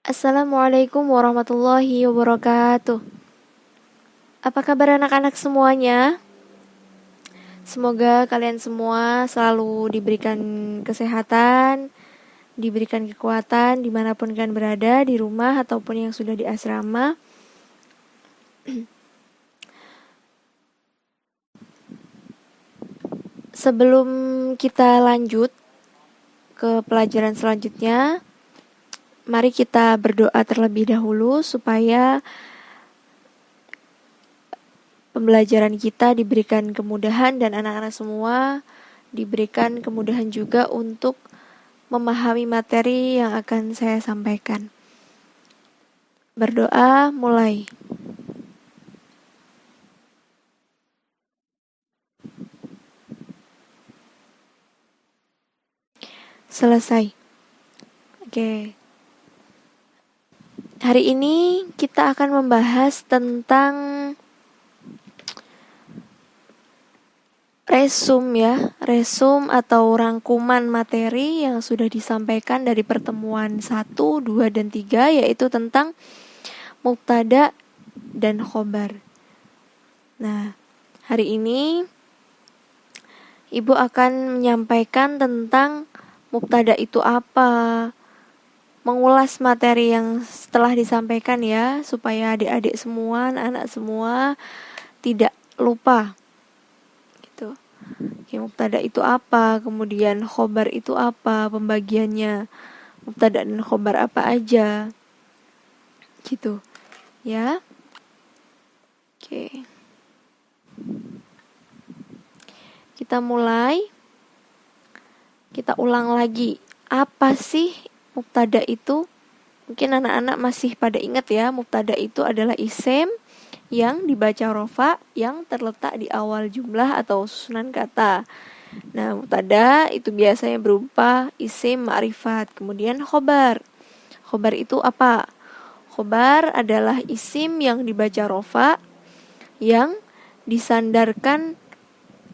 Assalamualaikum warahmatullahi wabarakatuh. Apa kabar anak-anak semuanya? Semoga kalian semua selalu diberikan kesehatan, diberikan kekuatan dimanapun kalian berada, di rumah ataupun yang sudah di asrama. Sebelum kita lanjut ke pelajaran selanjutnya, mari kita berdoa terlebih dahulu supaya pembelajaran kita diberikan kemudahan dan anak-anak semua diberikan kemudahan juga untuk memahami materi yang akan saya sampaikan. Berdoa mulai. Selesai. Oke. Hari ini kita akan membahas tentang resum atau rangkuman materi yang sudah disampaikan dari pertemuan 1, 2, dan 3, yaitu tentang mubtada dan khobar. Nah, hari ini Ibu akan menyampaikan tentang mubtada itu apa, mengulas materi yang setelah disampaikan ya, supaya adik-adik semua, anak-anak semua tidak lupa. Mubtada itu apa, kemudian khobar itu apa, pembagiannya mubtada dan khobar apa aja, gitu ya. Oke, kita mulai. Kita ulang lagi, apa sih mubtada itu? Mungkin anak-anak masih pada ingat ya, mubtada itu adalah isim yang dibaca rofa yang terletak di awal jumlah atau susunan kata. Nah, mubtada itu biasanya berupa isim ma'rifat. Kemudian khobar. Khobar itu apa? Khobar adalah isim yang dibaca rofa yang disandarkan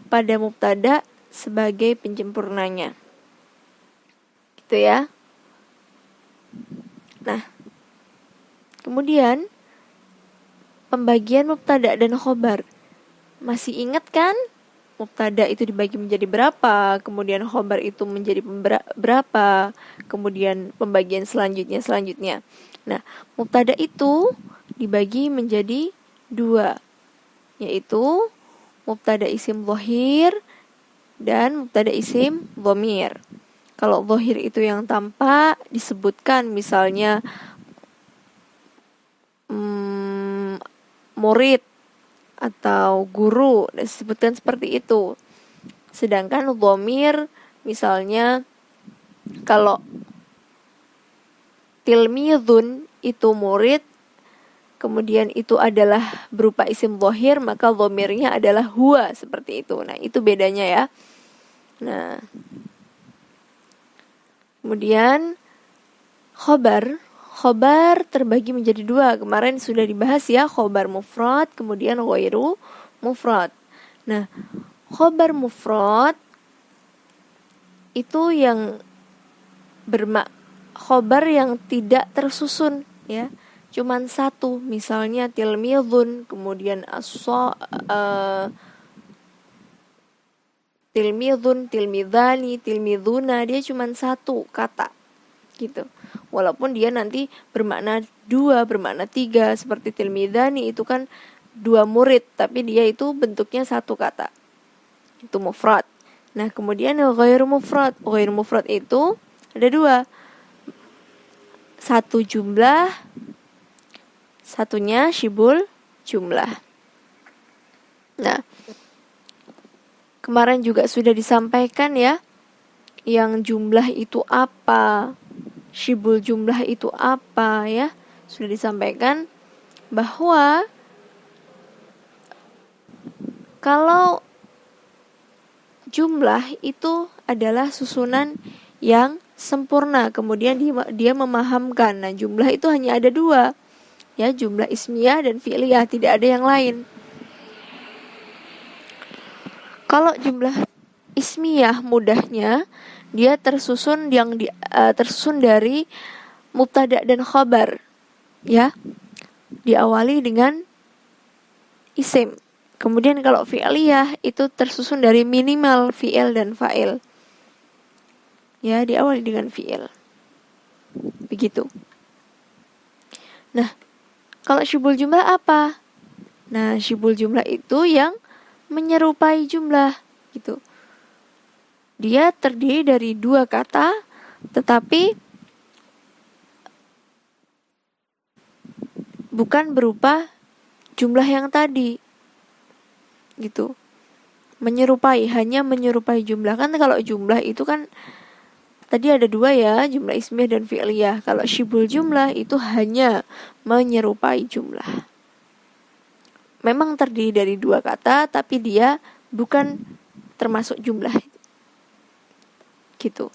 pada mubtada sebagai penyempurnanya. Gitu ya. Nah, kemudian pembagian mubtada dan khobar. Masih ingat kan? Mubtada itu dibagi menjadi berapa, kemudian khobar itu menjadi berapa, kemudian pembagian selanjutnya. Nah, mubtada itu dibagi menjadi 2, yaitu mubtada isim dhahir dan mubtada isim dhamir. Kalau dhahir itu yang tampak disebutkan misalnya murid atau guru, disebutkan seperti itu. Sedangkan dhamir misalnya kalau tilmidhun itu murid, kemudian itu adalah berupa isim dhahir, maka dhamirnya adalah huwa, seperti itu. Nah, itu bedanya ya. Nah, kemudian khobar terbagi menjadi 2. Kemarin sudah dibahas ya, khobar mufrad, kemudian ghairu mufrad. Nah, khobar mufrad itu yang khobar yang tidak tersusun ya, cuman satu. Misalnya tilmidhun, kemudian tilmidhun, tilmidhani, tilmidhuna, dia cuman satu kata gitu. Walaupun dia nanti bermakna 2, bermakna 3, seperti tilmidhani itu kan 2 murid, tapi dia itu bentuknya satu kata. Itu mufrad. Nah, kemudian ghairu mufrad. Ghairu mufrad itu ada 2. Satu jumlah, satunya syibul jumlah. Nah, kemarin juga sudah disampaikan ya, yang jumlah itu apa, syibul jumlah itu apa ya. Sudah disampaikan bahwa kalau jumlah itu adalah susunan yang sempurna, kemudian dia memahamkan. Nah, jumlah itu hanya ada 2 ya, jumlah ismiyah dan fi'liyah, tidak ada yang lain. Kalau jumlah ismiyah mudahnya dia tersusun dari mubtada dan khabar, ya, diawali dengan isim. Kemudian kalau fi'liyah itu tersusun dari minimal fi'il dan fa'il. Ya, diawali dengan fi'il. Begitu. Nah, kalau syibul jumlah apa? Nah, syibul jumlah itu yang menyerupai jumlah, gitu. Dia terdiri dari dua kata, tetapi bukan berupa jumlah yang tadi, gitu. Menyerupai, hanya menyerupai jumlah. Kan kalau jumlah itu kan tadi ada dua ya, jumlah ismiyah dan fi'liyah. Kalau syibul jumlah itu hanya menyerupai jumlah. Memang terdiri dari dua kata, tapi dia bukan termasuk jumlah. Gitu.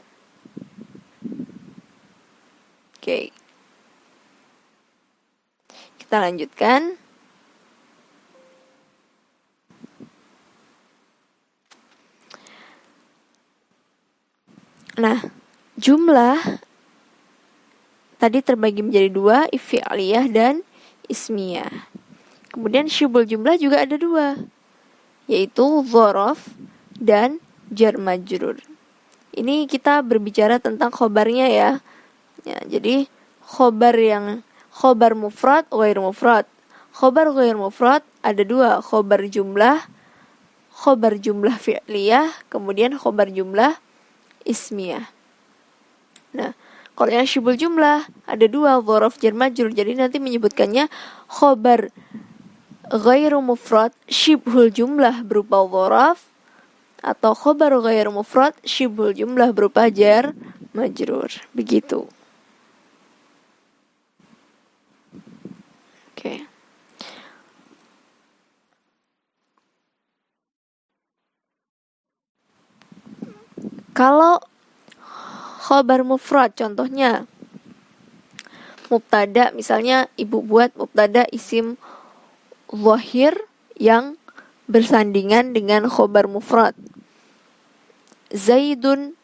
Oke. Kita lanjutkan. Nah, jumlah tadi terbagi menjadi dua, fi'liyah dan ismiyah. Kemudian syibul jumlah juga ada dua, yaitu dzaraf dan jar majrur. Ini kita berbicara tentang khobarnya ya. Jadi khobar mufrad, ghair mufrad. Khobar ghair mufrad ada dua, khobar jumlah fi'liyah, kemudian khobar jumlah ismiyah. Nah, kalau yang syibul jumlah ada dua, dzaraf jar majrur. Jadi nanti menyebutkannya khobar ghairu mufrad syibhul jumlah berupa dzaraf, atau khobar ghairu mufrad syibhul jumlah berupa jar majrur. Begitu. Oke. Kalau khobar mufrad contohnya mubtada, misalnya ibu buat mubtada isim zahir yang bersandingan dengan khobar mufrad. Zaidun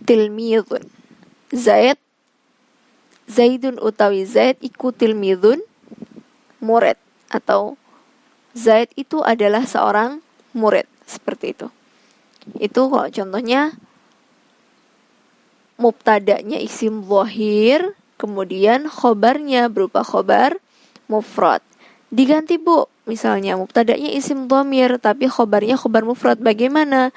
tilmidun. Zaidun utawi Zaid iku tilmidun, murid, atau Zaid itu adalah seorang murid, seperti itu. Itu kalau contohnya mubtadanya isim zahir, kemudian khobarnya berupa khobar mufrad. Diganti bu, misalnya mubtadanya isim dhamir tapi khobarnya khobar mufrad. Bagaimana?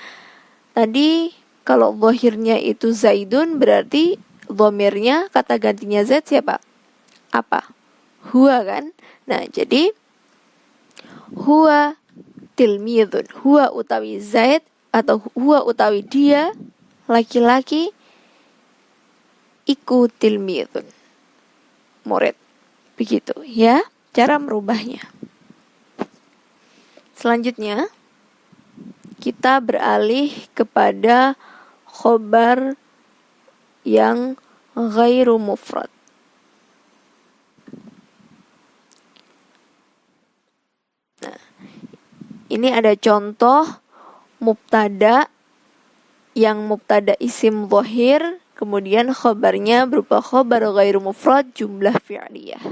Tadi kalau zahirnya itu Zaidun, berarti dhamirnya kata gantinya Zaid siapa? Apa? Huwa kan? Nah, jadi huwa tilmidun, huwa utawi Zaid atau huwa utawi dia laki-laki, iku tilmidun, murid. Begitu ya cara merubahnya. Selanjutnya kita beralih kepada khobar yang ghairu mufrad. Nah, ini ada contoh mubtada yang mubtada isim zahir, kemudian khobarnya berupa khobar ghairu mufrad jumlah fi'liyah.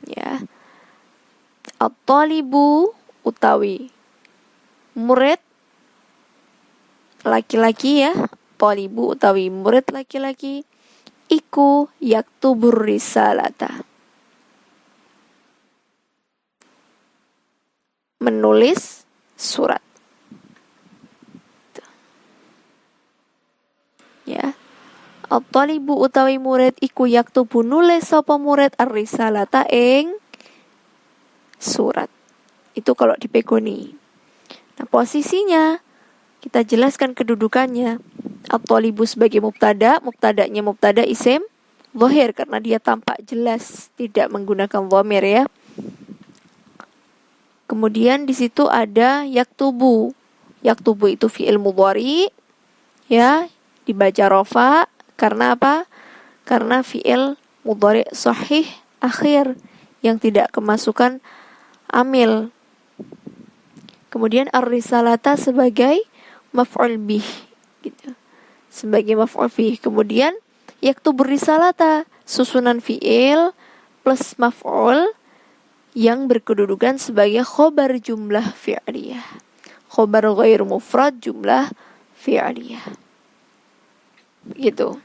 Ya. At-talibu utawi murid laki-laki ya. Talibu utawi murid laki-laki, iku yaktubur risalata, menulis surat. Ya. At-talibu utawi murid iku yaktubu nulis sapa murid ar-risalata ing surat. Itu kalau dipegoni. Nah, posisinya kita jelaskan kedudukannya. At-talibu sebagai mubtada, mubtadanya mubtada isim zahir karena dia tampak jelas tidak menggunakan dhamir ya. Kemudian di situ ada yaktubu. Yaktubu itu fi'il mudhari ya, dibaca rafa. Karena apa? Karena fi'il mudhari sahih akhir yang tidak kemasukan amil. Kemudian ar-risalata sebagai maf'ul bih gitu. Sebagai maf'ul bih. Kemudian yaktubur risalata susunan fi'il plus maf'ul yang berkedudukan sebagai khobar jumlah fi'liyah. Khobar ghair mufrad jumlah fi'liyah. Gitu.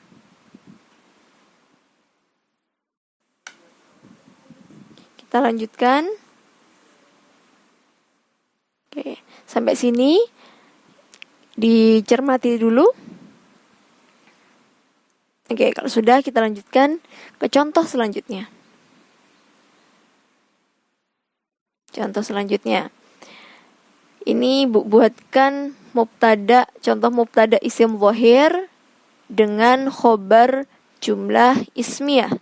Kita lanjutkan. Oke, sampai sini dicermati dulu. Oke, kalau sudah kita lanjutkan ke contoh selanjutnya. Contoh selanjutnya. Ini buatkan mubtada, contoh mubtada isim zahir dengan khobar jumlah ismiyah.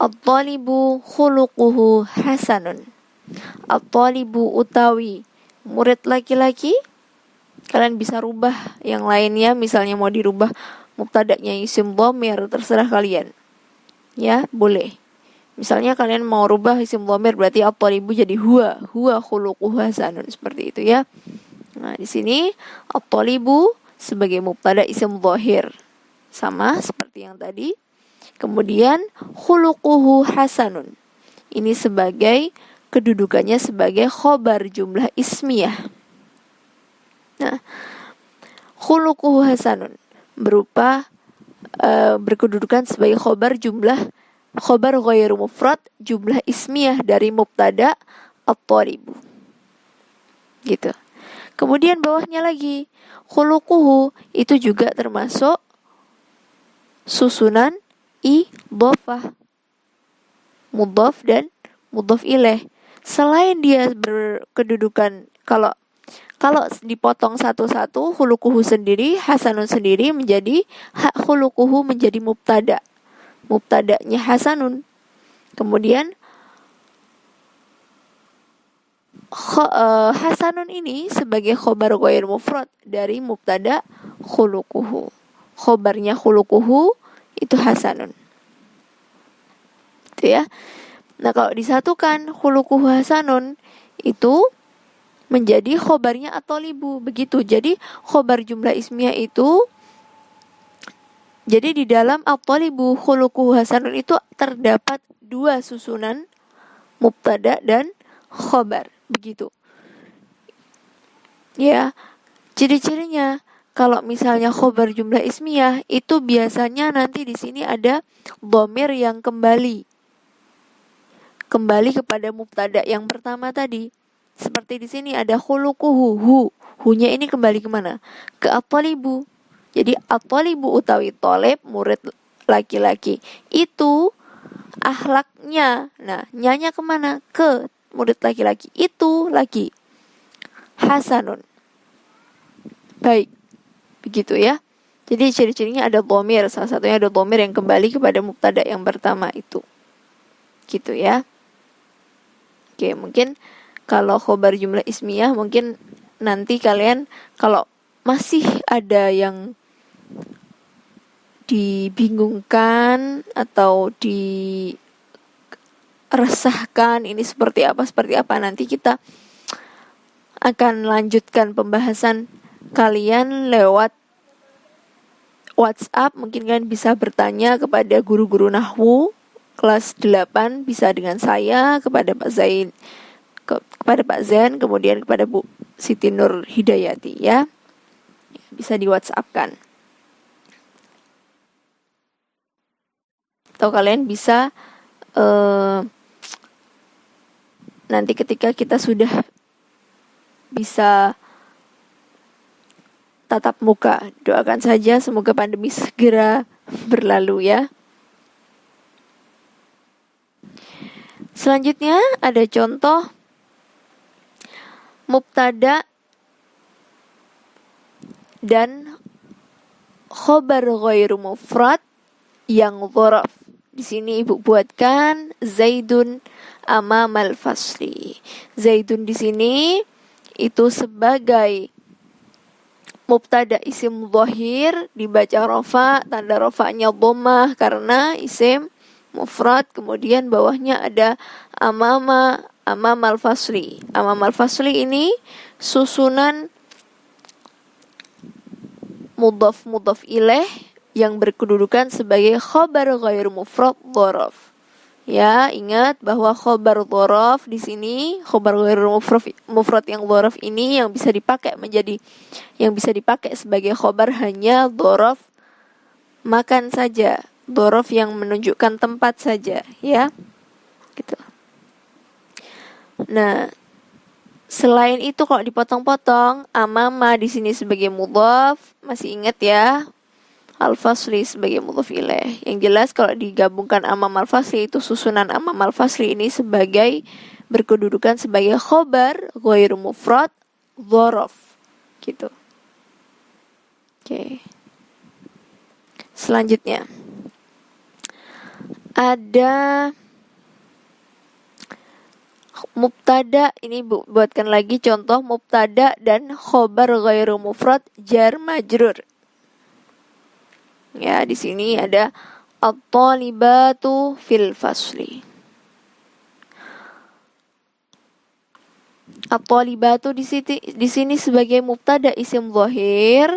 At-talibu khuluquhu hasanun. At-talibu utawi murid laki-laki. Kalian bisa rubah yang lainnya, misalnya mau dirubah mubtada'nya isim dhamir, terserah kalian. Ya, boleh. Misalnya kalian mau rubah isim dhamir berarti at-talibu jadi huwa khuluquhu hasanun, seperti itu ya. Nah, di sini at-talibu sebagai mubtada isim zahir. Sama seperti yang tadi. Kemudian khuluquhu hasanun. Ini sebagai kedudukannya sebagai khobar jumlah ismiyah. Nah, khuluquhu hasanun berupa berkedudukan sebagai khobar ghair mufrad jumlah ismiyah dari mubtada at-talibu. Gitu. Kemudian bawahnya lagi khuluquhu itu juga termasuk susunan idhofah, mudhaf dan mudhaf ilaih. Selain dia berkedudukan, kalau dipotong satu-satu, khuluquhu sendiri, hasanun sendiri menjadi khuluquhu menjadi mubtada. Mubtada'nya hasanun. Kemudian hasanun ini sebagai khobar ghair mufrad dari mubtada khuluquhu. Khobarnya khuluquhu itu hasanun. Itu ya. Nah, kalau disatukan khuluquhu hasanun itu menjadi khobarnya at-talibu. Begitu. Jadi khobar jumlah ismiyah itu, jadi di dalam at-talibu khuluquhu hasanun itu terdapat dua susunan mubtada dan khobar. Begitu. Ya. Ciri-cirinya kalau misalnya khobar jumlah ismiyah itu biasanya nanti di sini ada dhamir yang kembali kepada mubtada yang pertama tadi. Seperti di sini ada khuluquhu, hu-nya ini kembali kemana? Ke at-talibu. Jadi at-talibu utawi thalib, murid laki-laki. Itu akhlaknya. Nah, nyanya kemana? Ke murid laki-laki. Itu laki. Hasanun. Baik. Begitu ya. Jadi ciri-cirinya ada dhamir. Salah satunya ada dhamir yang kembali kepada mubtada yang pertama itu. Gitu ya. Oke, mungkin kalau khobar jumlah ismiyah mungkin nanti kalian kalau masih ada yang dibingungkan atau diresahkan ini seperti apa nanti kita akan lanjutkan pembahasan kalian lewat WhatsApp. Mungkin kalian bisa bertanya kepada guru-guru nahwu kelas 8, bisa dengan saya, kepada Pak Zain, kepada Pak Zain, kemudian kepada Bu Siti Nur Hidayati ya. Bisa di WhatsApp-kan. Atau kalian bisa nanti ketika kita sudah bisa tatap muka, doakan saja semoga pandemi segera berlalu ya. Selanjutnya ada contoh mubtada dan khobar ghair mufrad yang dzaraf. Di sini Ibu buatkan Zaidun amamal fasli. Zaidun di sini itu sebagai mubtada isim zahir dibaca rafa, tanda rafanya dhammah karena isim mufrad, kemudian bawahnya ada amama amamal fasli. Amamal fasli ini susunan mudhaf ilaih yang berkedudukan sebagai khabar ghairu mufrad dhorof. Ya, ingat bahwa khobar dhorof di sini, khobar ghairu mufrad yang dhorof ini yang bisa dipakai sebagai khobar hanya dhorof makan saja, dhorof yang menunjukkan tempat saja, ya. Gitu. Nah, selain itu kalau dipotong-potong, amama di sini sebagai mudhaf, masih ingat ya? Al-fasli sebagai mudhaf ilaih. Yang jelas kalau digabungkan amam al-fasli itu susunan amam al-fasli ini sebagai berkedudukan sebagai khobar ghairu mufrad dhorof. Gitu. Oke. Selanjutnya ada mubtada, ini buatkan lagi contoh mubtada dan khobar ghairu mufrad jar majrur. Ya, di sini ada at-talibatu fil fasli. At-talibatu di sini sebagai mubtada isim dhahir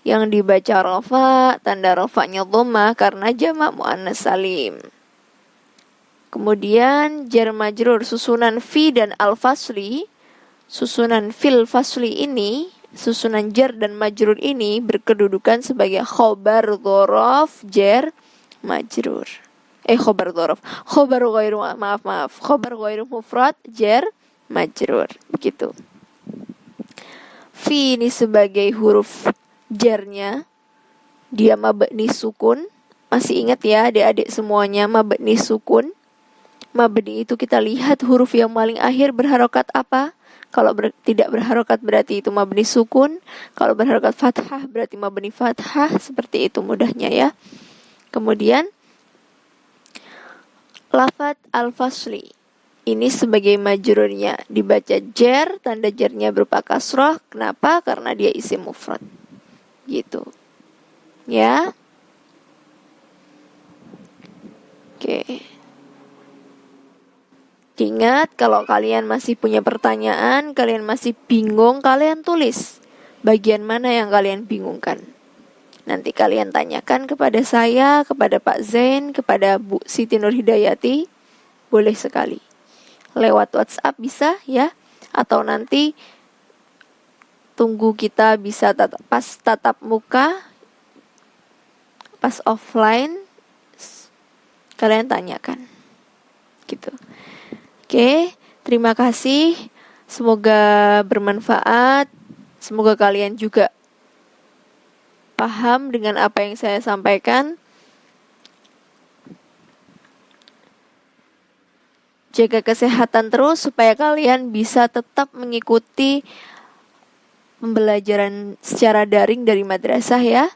yang dibaca rafa, tanda rafanya dhammah karena jamak muannas salim. Kemudian jar majrur susunan fi dan al-fasli. Susunan fil fasli ini, susunan jar dan majrur ini berkedudukan sebagai khobar dhorof jar majrur. Khobar dhorof. Khobar ghairu mufrad jar majrur. Begitu. Fi ini sebagai huruf jarnya, dia mabni sukun. Masih ingat ya adik-adik semuanya, mabni sukun. Mabni itu kita lihat huruf yang paling akhir berharokat apa. Kalau tidak berharokat berarti itu mabni sukun. Kalau berharokat fathah berarti mabni fathah. Seperti itu mudahnya ya. Kemudian lafadz al-fasli. Ini sebagai majrurnya dibaca jar, tanda jarnya berupa kasroh. Kenapa? Karena dia isim mufrad. Gitu. Ya. Oke. Ingat, kalau kalian masih punya pertanyaan, kalian masih bingung, kalian tulis bagian mana yang kalian bingungkan. Nanti kalian tanyakan kepada saya, kepada Pak Zain, kepada Bu Siti Nurhidayati, boleh sekali. Lewat WhatsApp bisa ya, atau nanti tunggu kita bisa pas tatap muka, pas offline, kalian tanyakan. Gitu. Oke, terima kasih. Semoga bermanfaat. Semoga kalian juga paham dengan apa yang saya sampaikan. Jaga kesehatan terus supaya kalian bisa tetap mengikuti pembelajaran secara daring dari madrasah ya.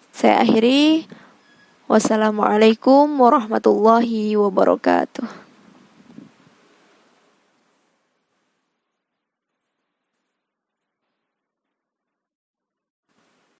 Saya akhiri. Wassalamualaikum warahmatullahi wabarakatuh.